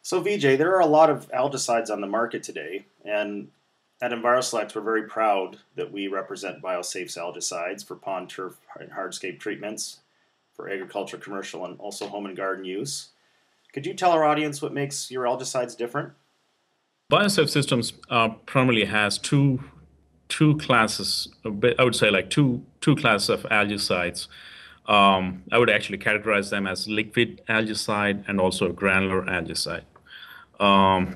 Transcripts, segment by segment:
So Vijay, there are a lot of algicides on the market today, and at EnviroSelect, we're very proud that we represent BioSafe's algicides for pond, turf, and hardscape treatments for agriculture, commercial, and also home and garden use. Could you tell our audience what makes your algicides different? Biosafe Systems primarily has two classes. I would say like two classes of algicides. I would actually categorize them as liquid algicide and also granular algicide. Um,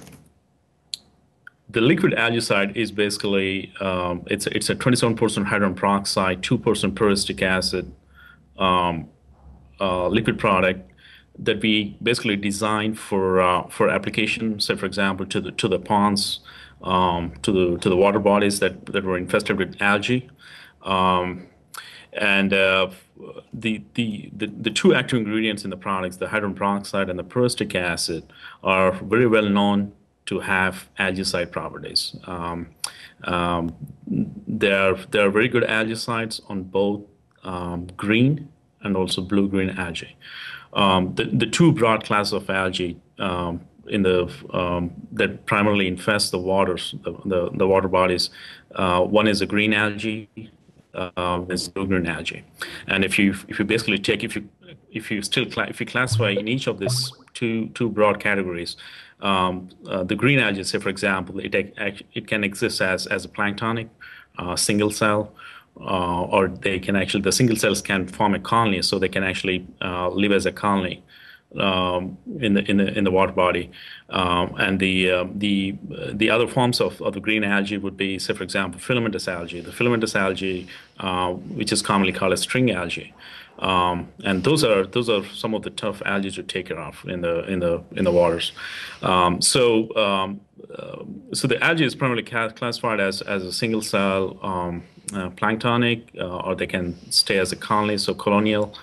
the liquid algicide is basically it's a 27% hydrogen peroxide, 2% pyristic acid liquid product that we basically design for application. Say, for example, to the ponds, to the water bodies that were infested with algae. Um, and the two active ingredients in the products, the hydrogen peroxide and the pyristic acid, are very well known to have algicide properties. They're very good algicides on both green and also blue-green algae. The two broad classes of algae that primarily infest the waters, the water bodies. One is the green algae, is blue-green algae, and if you basically take if you classify in each of these two broad categories, the green algae, say for example, it can exist as a planktonic single cell, or the single cells can form a colony, so they can actually live as a colony in the water body. And the other forms of the green algae would be, say for example, filamentous algae. The filamentous algae, which is commonly called as string algae. And those are some of the tough algae to take care of in the waters. So the algae is primarily classified as a single cell planktonic, or they can stay as a colony, so colonial,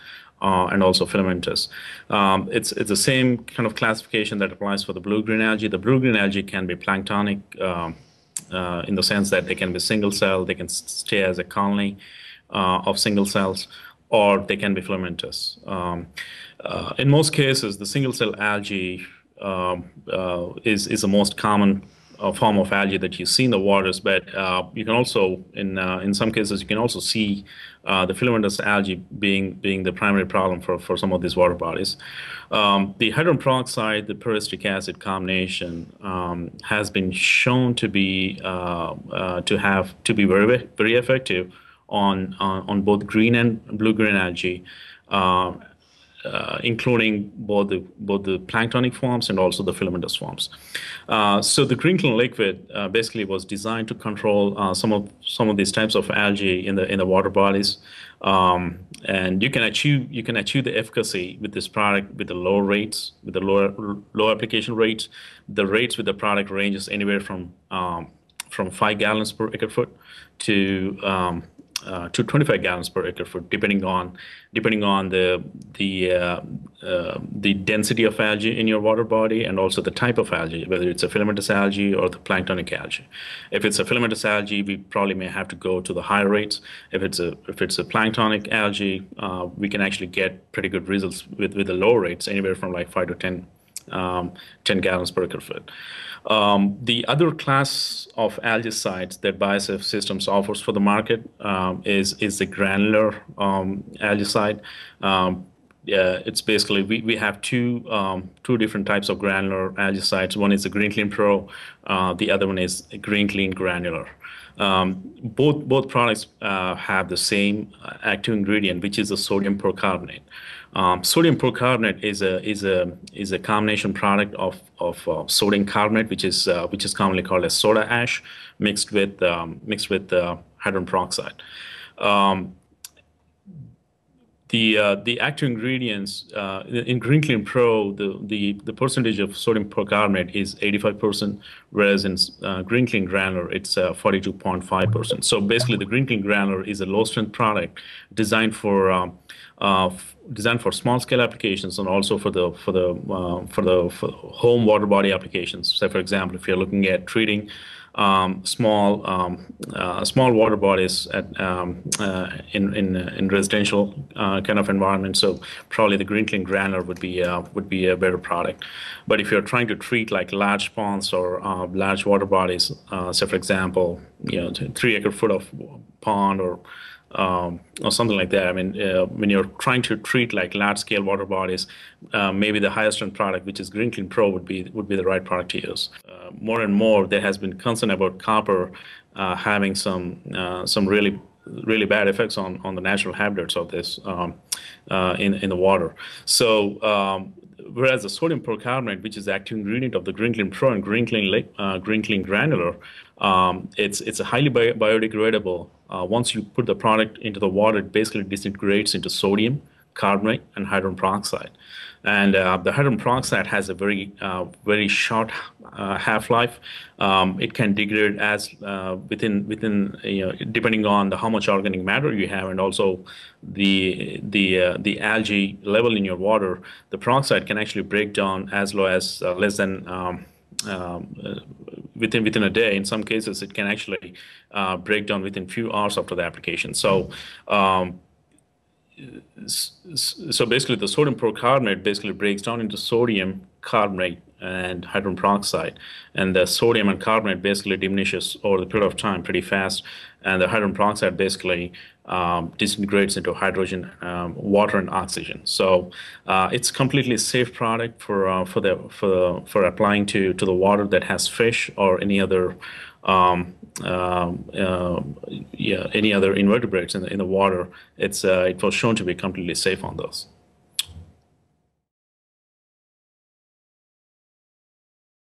and also filamentous. It's the same kind of classification that applies for the blue-green algae. The blue-green algae can be planktonic in the sense that they can be single cell, they can stay as a colony of single cells, or they can be filamentous. In most cases, the single cell algae is the most common form of algae that you see in the waters, but you can also, in some cases, you can also see the filamentous algae being the primary problem for some of these water bodies. The hydrogen peroxide, the pyristic acid combination has been shown to be very effective on both green and blue-green algae, including both the planktonic forms and also the filamentous forms. So the green clean liquid basically was designed to control some of these types of algae in the water bodies, and you can achieve the efficacy with this product with the low rates, with the low application rates. The rates with the product ranges anywhere from 5 gallons per acre foot to 25 gallons per acre foot, depending on the density of algae in your water body and also the type of algae, whether it's a filamentous algae or the planktonic algae. If it's a filamentous algae, we probably may have to go to the higher rates. If it's a planktonic algae, we can actually get pretty good results with the low rates, anywhere from like 5 to 10 gallons per acre foot. The other class of algicides that BioSafe Systems offers for the market is the granular algicide. It's basically we have two different types of granular algicides. One is the Green Clean Pro, the other one is Green Clean Granular. Both products have the same active ingredient, which is the sodium percarbonate. Sodium percarbonate is a combination product of sodium carbonate, which is commonly called as soda ash, mixed with hydrogen peroxide. The active ingredients in Green Clean Pro, the percentage of sodium percarbonate is 85%, whereas in Green Clean Granular it's 42.5%. So basically, the Green Clean Granular is a low strength product designed for small scale applications and also for the home water body applications. So, for example, if you're looking at treating small water bodies in residential kind of environment. So probably the green clean granular would be a better product. But if you're trying to treat like large ponds or large water bodies, say for example, 3 acre foot of pond or something like that. I mean, when you're trying to treat like large scale water bodies, maybe the highest end product, which is Green Clean Pro, would be the right product to use. More and more, there has been concern about copper having some really bad effects on the natural habitats of this in the water. So whereas the sodium percarbonate, which is the active ingredient of the Green Clean Pro and Green Clean Granular, it's a highly biodegradable. Once you put the product into the water, it basically disintegrates into sodium, carbonate, and hydrogen peroxide. And the hydrogen peroxide has a very short half-life. It can degrade as within depending on how much organic matter you have, and also the algae level in your water. The peroxide can actually break down as low as less than within a day. In some cases, it can actually break down within few hours after the application. So basically, the sodium percarbonate basically breaks down into sodium, carbonate, and hydrogen peroxide. And the sodium and carbonate basically diminishes over the period of time pretty fast. And the hydrogen peroxide basically disintegrates into hydrogen, water, and oxygen. So it's completely safe product for applying to the water that has fish or any other any other invertebrates in the water. It was shown to be completely safe on those.